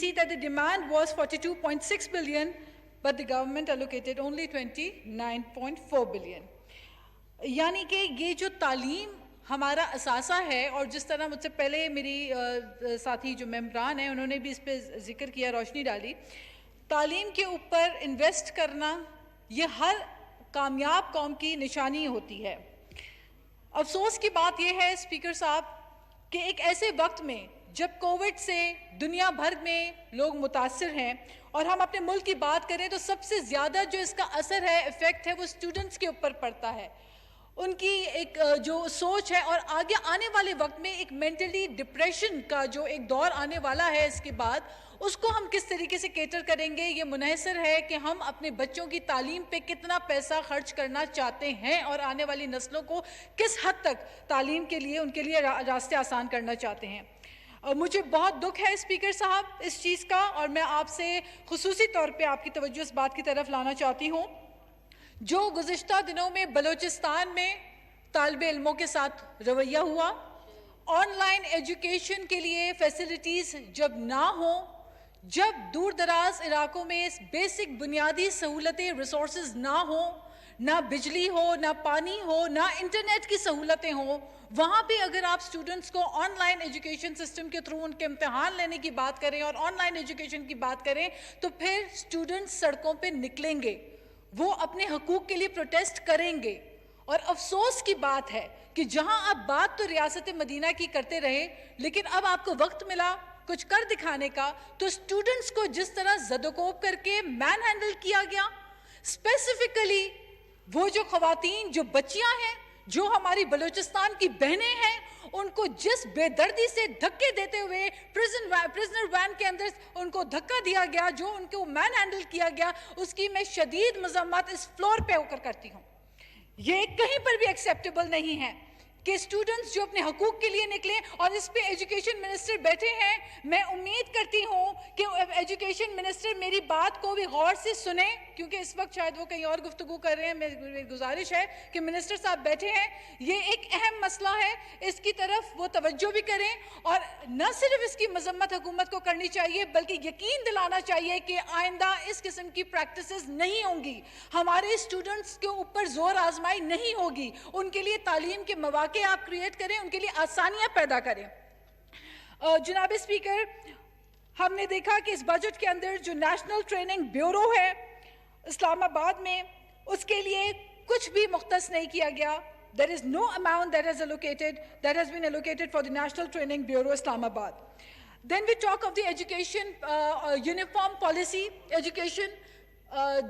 see that the demand was 42.6 billion, but the government allocated only 29.4 billion. یعنی کہ یہ جو تعلیم ہمارا اثاثہ ہے، اور جس طرح مجھ سے پہلے میری ساتھی جو ممبران ہیں انہوں نے بھی اس پہ ذکر کیا، روشنی ڈالی، تعلیم کے اوپر انویسٹ کرنا یہ ہر کامیاب قوم کی نشانی ہوتی ہے۔ افسوس کی بات یہ ہے اسپیکر صاحب کہ ایک ایسے وقت میں جب کووڈ سے دنیا بھر میں لوگ متاثر ہیں، اور ہم اپنے ملک کی بات کریں تو سب سے زیادہ جو اس کا اثر ہے، ایفیکٹ ہے، وہ اسٹوڈنٹس کے اوپر پڑتا ہے، ان کی ایک جو سوچ ہے، اور آگے آنے والے وقت میں ایک مینٹلی ڈپریشن کا جو ایک دور آنے والا ہے اس کے بعد، اس کو ہم کس طریقے سے کیٹر کریں گے، یہ منحصر ہے کہ ہم اپنے بچوں کی تعلیم پہ کتنا پیسہ خرچ کرنا چاہتے ہیں، اور آنے والی نسلوں کو کس حد تک تعلیم کے لیے ان کے لیے راستے آسان کرنا چاہتے ہیں۔ مجھے بہت دکھ ہے اسپیکر صاحب اس چیز کا، اور میں آپ سے خصوصی طور پہ آپ کی توجہ اس بات کی طرف لانا چاہتی ہوں، جو گزشتہ دنوں میں بلوچستان میں طالب علموں کے ساتھ رویہ ہوا، آن لائن ایجوکیشن کے لیے فیسلٹیز جب نہ ہوں، جب دور دراز علاقوں میں بیسک بنیادی سہولتیں ریسورسز نہ ہوں، نہ بجلی ہو، نہ پانی ہو، نہ انٹرنیٹ کی سہولتیں ہوں، وہاں بھی اگر آپ اسٹوڈنٹس کو آن لائن ایجوکیشن سسٹم کے تھرو ان کے امتحان لینے کی بات کریں اور آن لائن ایجوکیشن کی بات کریں، تو پھر اسٹوڈنٹس سڑکوں پہ نکلیں گے، وہ اپنے حقوق کے لیے پروٹیسٹ کریں گے۔ اور افسوس کی بات ہے کہ جہاں آپ بات تو ریاست مدینہ کی کرتے رہے، لیکن اب آپ کو وقت ملا کچھ کر دکھانے کا، تو اسٹوڈنٹس کو جس طرح زدوکوب کر کے مین ہینڈل کیا گیا، اسپیسیفکلی وہ جو خواتین، جو بچیاں ہیں، جو ہماری بلوچستان کی بہنیں ہیں، ان کو جس بے دردی سے دھکے دیتے ہوئے پرزنر وین کے اندر ان کو دھکا دیا گیا، جو ان کو مین ہینڈل کیا گیا، اس کی میں شدید مذمت اس فلور پہ ہو کر کرتی ہوں۔ یہ کہیں پر بھی ایکسیپٹیبل نہیں ہے کہ اسٹوڈنٹس جو اپنے حقوق کے لیے نکلیں، اور اس پہ ایجوکیشن منسٹر بیٹھے ہیں، میں امید کرتی ہوں کہ ایجوکیشن منسٹر میری بات کو بھی غور سے سنیں، کیونکہ اس وقت شاید وہ کہیں اور گفتگو کر رہے ہیں، میری گزارش ہے کہ منسٹر صاحب بیٹھے ہیں، یہ ایک اہم مسئلہ ہے، اس کی طرف وہ توجہ بھی کریں، اور نہ صرف اس کی مذمت حکومت کو کرنی چاہیے بلکہ یقین دلانا چاہیے کہ آئندہ اس قسم کی پریکٹسز نہیں ہوں گی، ہمارے اسٹوڈنٹس کے اوپر زور آزمائی نہیں ہوگی، ان کے لیے تعلیم کے مواقع آپ کریٹ کریں، ان کے لیے آسانیاں پیدا کریں۔ جناب اسپیکر، ہم نے دیکھا کہ اس بجٹ کے اندر جو نیشنل ٹریننگ بیورو ہے اسلام آباد میں، اس کے لیے کچھ بھی مختص نہیں کیا گیا۔ There is no amount that has been allocated for the National Training Bureau Islam Abad. Then we talk of the education uniform policy education.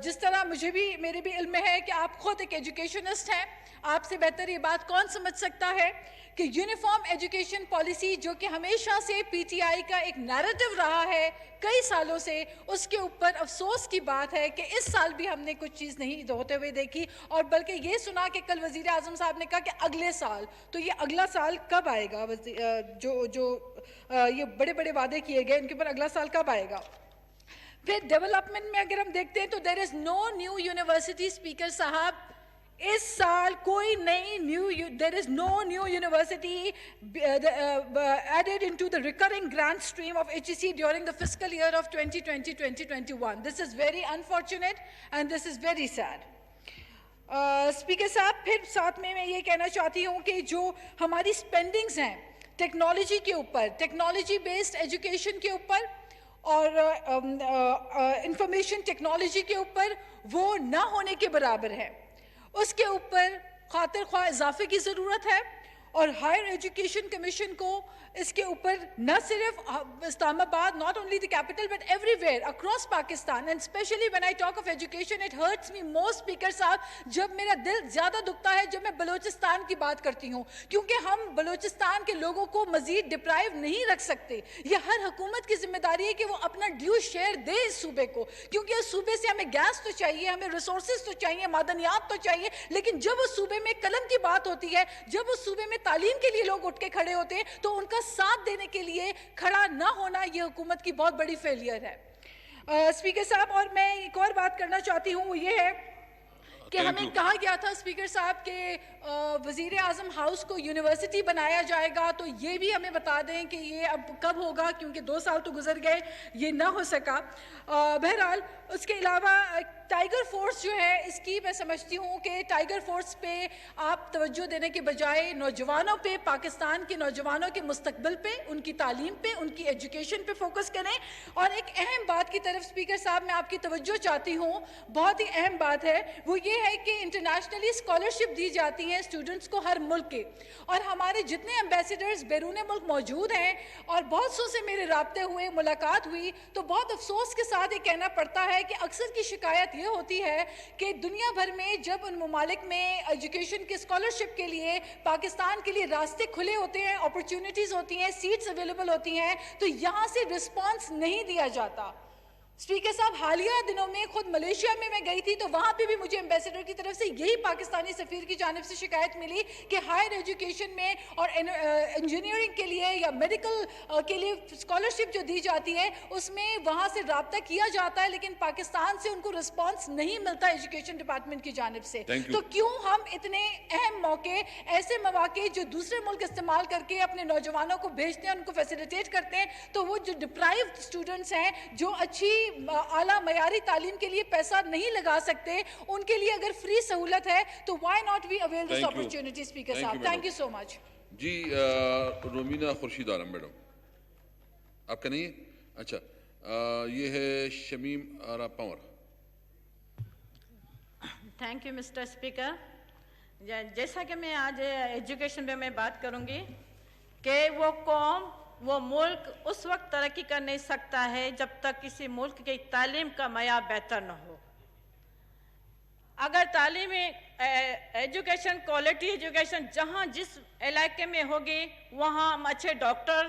جس طرح میرے بھی علم میں ہے کہ آپ خود ایک ایجوکیشنسٹ ہیں، آپ سے بہتر یہ بات کون سمجھ سکتا ہے کہ یونیفارم ایجوکیشن پالیسی جو کہ ہمیشہ سے پی ٹی آئی کا ایک نیریٹو رہا ہے کئی سالوں سے، اس کے اوپر افسوس کی بات ہے کہ اس سال بھی ہم نے کچھ چیز نہیں ہوتے ہوئے دیکھی، اور بلکہ یہ سنا کہ کل وزیر اعظم صاحب نے کہا کہ اگلے سال، تو یہ اگلا سال کب آئے گا؟ جو یہ بڑے بڑے وعدے کیے گئے ان کے اوپر اگلا سال کب آئے گا؟ پھر ڈیولپمنٹ میں اگر ہم دیکھتے ہیں تو there is no new university speaker صاحب، اس سال کوئی نئی there is no new university added into the recurring grant stream of HEC during the fiscal year of 2020-2021. This is very unfortunate and this is very sad. Speaker صاحب، پھر ساتھ میں یہ کہنا چاہتی ہوں کہ جو ہماری اسپینڈنگز ہیں ٹیکنالوجی کے اوپر، ٹیکنالوجی بیسڈ ایجوکیشن کے اوپر اور انفارمیشن ٹیکنالوجی کے اوپر، وہ نہ ہونے کے برابر ہے، اس کے اوپر خاطر خواہ اضافے کی ضرورت ہے، اور ہائر ایجوکیشن کمیشن کو اس کے اوپر نہ صرف اسلام آباد، not only the capital but everywhere across Pakistan, and especially when I talk of education it hurts me most speaker صاحب، جب میرا دل زیادہ دکھتا ہے جب میں بلوچستان کی بات کرتی ہوں، کیونکہ ہم بلوچستان کے لوگوں کو مزید ڈپرائیو نہیں رکھ سکتے، یہ ہر حکومت کی ذمہ داری ہے کہ وہ اپنا ڈیو شیئر دے اس صوبے کو، کیونکہ اس صوبے سے ہمیں گیس تو چاہیے، ہمیں ریسورسز تو چاہیے، معدنیات تو چاہیے، لیکن جب اس صوبے میں قلم کی بات ہوتی ہے، جب اس صوبے میں تعلیم کے لیے لوگ اٹھ کے کھڑے ہوتے ہیں، تو ان کا ساتھ دینے کے لیے کھڑا نہ ہونا یہ حکومت کی بہت بڑی فیلئر ہے۔ اسپیکر صاحب، اور میں ایک اور بات کرنا چاہتی ہوں، وہ یہ ہے کہ ہمیں کہا گیا تھا اسپیکر صاحب کہ وزیر اعظم ہاؤس کو یونیورسٹی بنایا جائے گا, تو یہ بھی ہمیں بتا دیں کہ یہ اب کب ہوگا, کیونکہ 2 سال تو گزر گئے, یہ نہ ہو سکا. بہرحال اس کے علاوہ ٹائیگر فورس جو ہے, اس کی میں سمجھتی ہوں کہ ٹائیگر فورس پہ آپ توجہ دینے کے بجائے نوجوانوں پہ, پاکستان کے نوجوانوں کے مستقبل پہ, ان کی تعلیم پہ, ان کی ایجوکیشن پہ فوکس کریں. اور ایک اہم بات کی طرف اسپیکر صاحب میں آپ کی توجہ چاہتی ہوں, بہت ہی اہم بات ہے, وہ یہ ہے کہ انٹرنیشنلی اسکالرشپ دی جاتی ہیں اسٹوڈنٹس کو ہر ملک کے, اور ہمارے جتنے ایمبیسیڈرز بیرون ملک موجود ہیں, اور بہت سو سے میرے رابطے ہوئے, ملاقات ہوئی, تو بہت افسوس کے ساتھ یہ کہنا پڑتا ہے کہ اکثر کی شکایت یہ ہوتی ہے کہ دنیا بھر میں جب ان ممالک میں ایجوکیشن کے اسکالرشپ کے لیے پاکستان کے لیے راستے کھلے ہوتے ہیں, اپرچونٹیز ہوتی ہیں, سیٹس اویلیبل ہوتی ہیں, تو یہاں سے رسپانس نہیں دیا جاتا. اسپیکر صاحب, حالیہ دنوں میں خود ملیشیا میں گئی تھی, تو وہاں پہ بھی مجھے ایمبیسیڈر کی طرف سے یہی پاکستانی سفیر کی جانب سے شکایت ملی کہ ہائر ایجوکیشن میں اور انجینئرنگ کے لیے یا میڈیکل کے لیے اسکالرشپ جو دی جاتی ہے, اس میں وہاں سے رابطہ کیا جاتا ہے, لیکن پاکستان سے ان کو رسپانس نہیں ملتا ایجوکیشن ڈپارٹمنٹ کی جانب سے. تو کیوں ہم اتنے اہم موقع, ایسے مواقع جو دوسرے ملک استعمال کر کے اپنے نوجوانوں کو بھیجتے ہیں, ان کو فیسیلیٹیٹ کرتے ہیں, تو وہ جو ڈپرائیوڈ اسٹوڈنٹس ہیں, جو اچھی اعلیٰ معیاری تعلیم کے لیے پیسہ نہیں لگا سکتے, ان کے لیے اگر فری سہولت ہے تو why not we avail this opportunity. Speaker صاحب, تھینک یو سو مچ. جی رومینا خورشید عالم میڈم, آپ کا نہیں ہے؟ اچھا, یہ ہے Shamim Ara Panhwar. Thank you mister speaker. جیسا کہ میں آج ایجوکیشن پہ میں بات کروں گی کہ وہ قوم, وہ ملک اس وقت ترقی کر نہیں سکتا ہے جب تک کسی ملک کی تعلیم کا معیار بہتر نہ ہو. اگر تعلیمی ایجوکیشن, کوالٹی ایجوکیشن جہاں جس علاقے میں ہوگی, وہاں ہم اچھے ڈاکٹر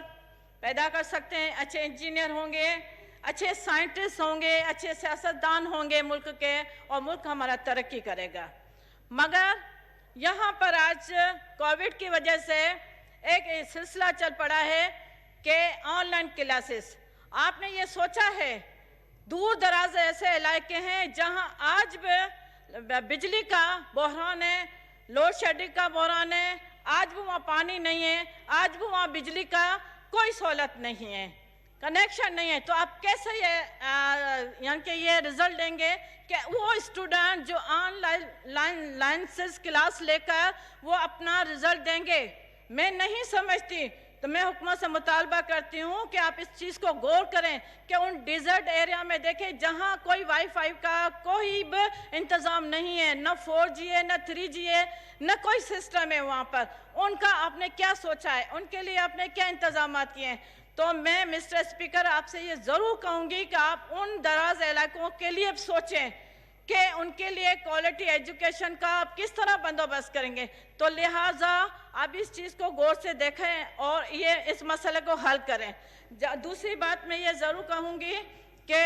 پیدا کر سکتے ہیں, اچھے انجینئر ہوں گے, اچھے سائنٹسٹ ہوں گے, اچھے سیاستدان ہوں گے ملک کے, اور ملک ہمارا ترقی کرے گا. مگر یہاں پر آج کووڈ کی وجہ سے ایک سلسلہ چل پڑا ہے کہ آن لائن کلاسز. آپ نے یہ سوچا ہے, دور دراز ایسے علاقے ہیں جہاں آج بھی بجلی کا بحران ہے, لوڈ شیڈنگ کا بحران ہے, آج بھی وہاں پانی نہیں ہے, آج بھی وہاں بجلی کا کوئی سہولت نہیں ہے, کنیکشن نہیں ہے. تو آپ کیسے یعنی کہ یہ رزلٹ دیں گے کہ وہ اسٹوڈنٹ جو آن لائن کلاس لے کر وہ اپنا رزلٹ دیں گے؟ میں نہیں سمجھتی. تو میں حکومت سے مطالبہ کرتی ہوں کہ آپ اس چیز کو غور کریں کہ ان ڈیزرٹ ایریا میں دیکھیں جہاں کوئی وائی فائی کا کوئی بھی انتظام نہیں ہے, نہ 4G ہے, نہ 3G ہے, نہ کوئی سسٹم ہے وہاں پر. ان کا آپ نے کیا سوچا ہے, ان کے لیے آپ نے کیا انتظامات کیے ہیں؟ تو میں مسٹر اسپیکر آپ سے یہ ضرور کہوں گی کہ آپ ان دراز علاقوں کے لیے سوچیں کہ ان کے لیے کوالٹی ایجوکیشن کا آپ کس طرح بندوبست کریں گے. تو لہٰذا آپ اس چیز کو غور سے دیکھیں اور یہ اس مسئلے کو حل کریں. دوسری بات میں یہ ضرور کہوں گی کہ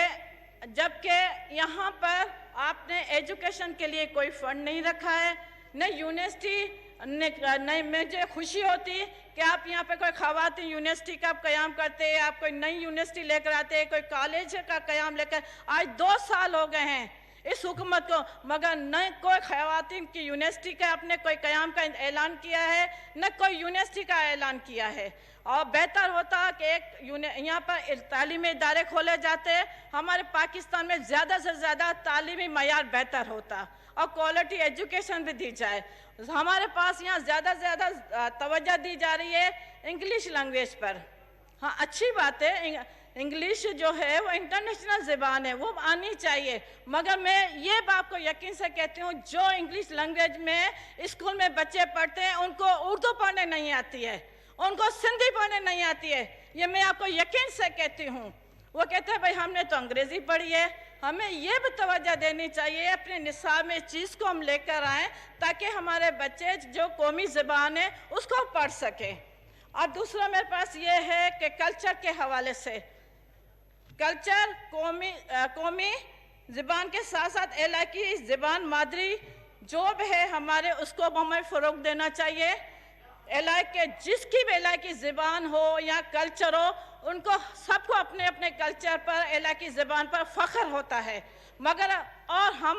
جب کہ یہاں پر آپ نے ایجوکیشن کے لیے کوئی فنڈ نہیں رکھا ہے, نہ یونیورسٹی, نہیں, مجھے خوشی ہوتی کہ آپ یہاں پہ کوئی خواتین یونیورسٹی کا قیام کرتے, آپ کوئی نئی یونیورسٹی لے کر آتے, کوئی کالج کا قیام لے کر. آج 2 سال ہو گئے ہیں اس حکومت کو, مگر نہ کوئی خواتین کی یونیورسٹی کا آپ نے کوئی قیام کا اعلان کیا ہے, نہ کوئی یونیورسٹی کا اعلان کیا ہے. اور بہتر ہوتا کہ ایک یہاں پر تعلیمی ادارے کھولے جاتے, ہمارے پاکستان میں زیادہ سے زیادہ تعلیمی معیار بہتر ہوتا اور کوالٹی ایجوکیشن بھی دی جائے. ہمارے پاس یہاں زیادہ سے زیادہ توجہ دی جا رہی ہے انگلش لینگویج پر. ہاں اچھی بات ہے, انگلش جو ہے وہ انٹرنیشنل زبان ہے, وہ آنی چاہیے, مگر میں یہ بات کو یقین سے کہتی ہوں جو انگلش لینگویج میں اسکول میں بچے پڑھتے ہیں ان کو اردو پڑھنے نہیں آتی ہے, ان کو سندھی پڑھنے نہیں آتی ہے, یہ میں آپ کو یقین سے کہتی ہوں. وہ کہتے ہیں بھائی ہم نے تو انگریزی پڑھی ہے. ہمیں یہ بھی توجہ دینی چاہیے اپنے نصاب میں اس چیز کو ہم لے کر آئیں تاکہ ہمارے بچے جو قومی زبان ہے اس کو پڑھ سکیں. اور دوسرا میرے پاس یہ ہے کہ کلچر کے حوالے سے, کلچر قومی زبان کے ساتھ ساتھ علاقائی زبان مادری جو بھی ہے ہمارے, اس کو ہمیں فروغ دینا چاہیے. علاقے جس کی بھی علاقائی زبان ہو یا کلچر ہو, ان کو سب کو اپنے اپنے کلچر پر, علاقائی زبان پر فخر ہوتا ہے. مگر اور ہم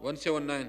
179।